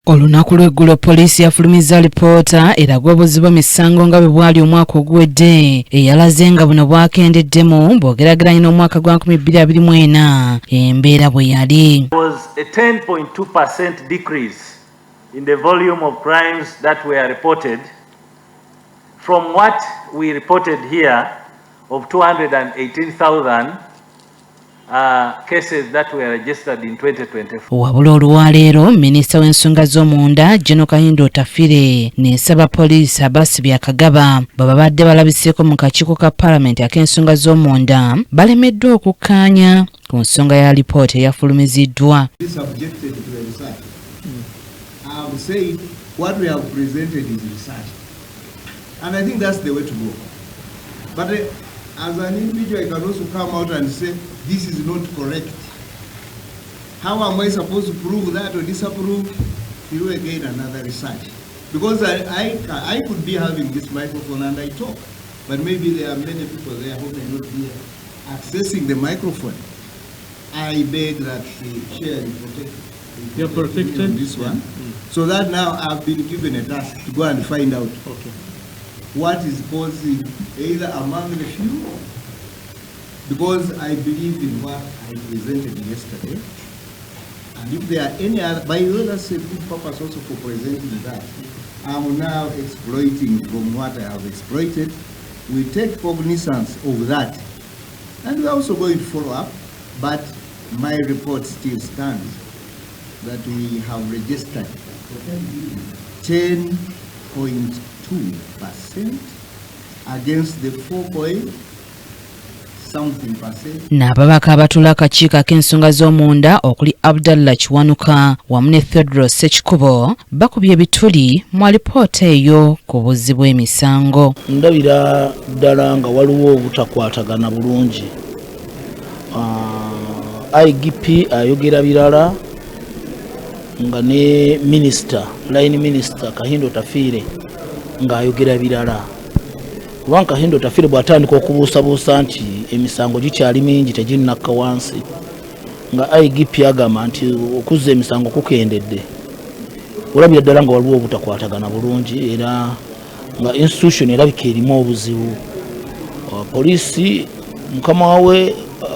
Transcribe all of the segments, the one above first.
Olunaku lw'eggulu poliisi yafulumizza Alipoota eraga obuzzi bw'emisango nga bwe bwali omwaka oguwedde eyalaze nga buno bwakendeddemu bw'ogeraageranya n'omwaka gwa 2024 embeera bwe yali. There was a 10.2% decrease in the volume of crimes that were reported from what we reported here of 218,000 cases that were registered in 2024. Wabula olwaleero minisita w'ensonga z'omunda General Kahindo Tafire n'esaba poliisi abasibi akagaba baba badde balabiseeko mu kakiiko ka palamenti ak'ensonga z'omunda balemeddwa okukkaanya ku nsonga ya alipoota eyafulumiziddwa. And I think that's the way to go. But as an individual, I can also come out and say, this is not correct. How am I supposed to prove that or disapprove? You again another research. Because I could be having this microphone and I talk, but maybe there are many people there who may not be accessing the microphone. I beg that we share the protection. You're protected? This one. So that now I've been given a task to go and find out. Okay. What is causing either among the few, because I believe in what I presented yesterday, and if there are any other, by the way, that's a good purpose also for presenting that. I'm now exploiting from what I have exploited. We take cognizance of that, and we're also going to follow up, but my report still stands that we have registered 10.2% against the 4 something percent. N'ababaka abatuula akakiiko ak'ensonga z'omunda okuli Abdallah Kiwanuka wamu ne Theodore Ssekikubo bakubye ebituli mu alipoota eyo ku buzzi bw'emisango. Ndabira ddala nga waliwo obutakwatagana bulungi. IGP ayogera birala nga ne line minister Kahindo Tafire ng'ayogera birala. Kubanga Kahindo Tafire bw'atandika okubuusabuusa nti emisango gikyali mingi teginnakka wansi, nga IGP agamba nti okuzza emisango kukendedde, olabira ddala nga waliwo obutakwatagana bulungi era nga institution erabika erimu obuzibu. Poliisi mukama we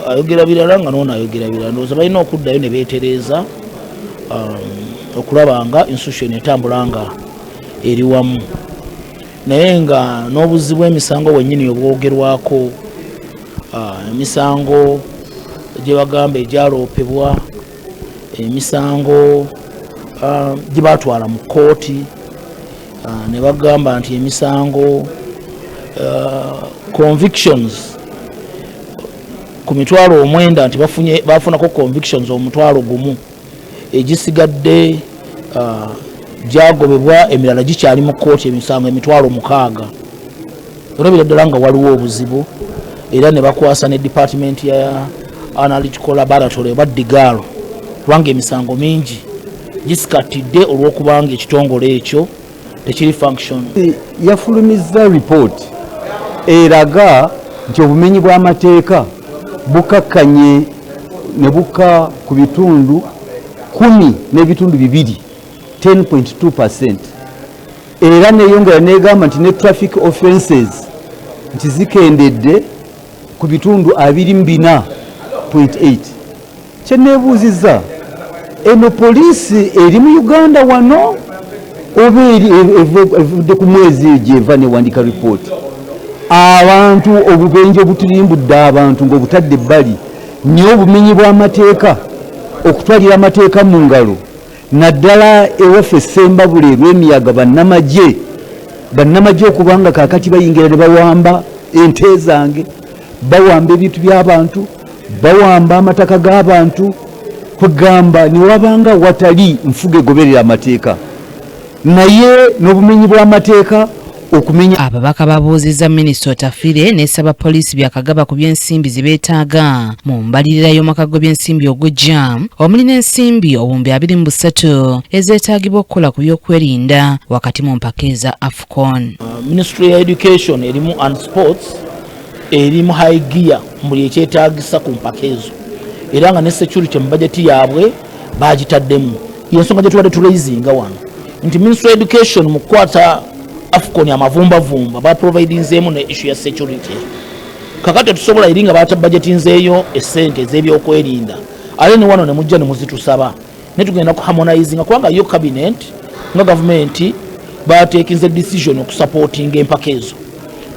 ayogera birala nga n'ono ayogera birala. Ndowooza balina okuddayo ne beetereeza okulaba nga institution etambula nga eri wamu. Naye nga n'obuzzi bw'emisango wennyini obwogerwako, emisango gye bagamba egyaloopebwa, emisango gye batwala mu kkooti, ne bagamba nti emisango convictions ku mitwalo 9 nti bafunako convictions omutwalo gumu, egisigadde gyagobebwa emirala gikyali mu kkooti emisango emitwalo 6. Olabira ddala nga waliwo obuzibu era ne bakwasa ne department ya analytical laboratory oba Digaalo, kubanga emisango mingi gisikatidde olw'okubanga ekitongole ekyo tekiri function. Yafulumizza report eraga nti obumenyi bw'amateeka bukakkanye ne bukka ku bitundu 10 n'ebitundu 2, 10.2%. Era neyongera negamba nti ne traffic offenses nti zikendedde ku bitundu 24.8. Kyenebuuzizza, eno poliisi eri mu Uganda wano oba evudde ku mwezi gyeva newandika report? Abantu obubenje obutirimbudde abantu ng'obutadde ebbali nnyo obumenyi bw'amateeka, okutwalira amateeka mu ngalo, naddala ewaffe Sembabule lw'emiyaga bannamagye okubanga kaakati bayingira ne bawamba ente zange, bawamba ebintu by'abantu, bawamba amataka g'abantu, kugamba ne wabanga watali nfuga egoberera amateeka. Naye n'obumenyi bw'amateeka okumenya. Ababaka babuuzizza minisita Tafire n'esaba poliisi byakagaba ku by'ensimbi ze beetaaga mu mbalirira y'omwaka gw'ebyensimbi ogujja omuli n'ensimbi obuwumbi 23 ezeetaagibwa okukola ku byokwerinda wakati mu mpaka eza AFCON. Ministry ya Education erimu and Sports erimu high gear muli ekyetaagisa ku mpaka ezo, era nga ne security mu budget yaabwe bagitaddemu. yensonga gye tubadde turaisinga wano nti Ministry of Education mu kukwata Afcon amavumbavumba baprovidinzeemu ne issue ya security kakati tusobola eri nga batabudgetinzeeyo essente ez'ebyokwerinda ate ne wano ne mujja ne muzitusaba ne tugenda ku harmonizinga kubanga yo cabinet nga gavumenti bateekinze decision okusupportinga empaka ezo.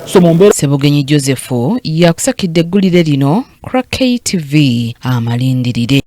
So Sebugenyi Joseph yakusakidde eggulire lino Crack TV amalindirire.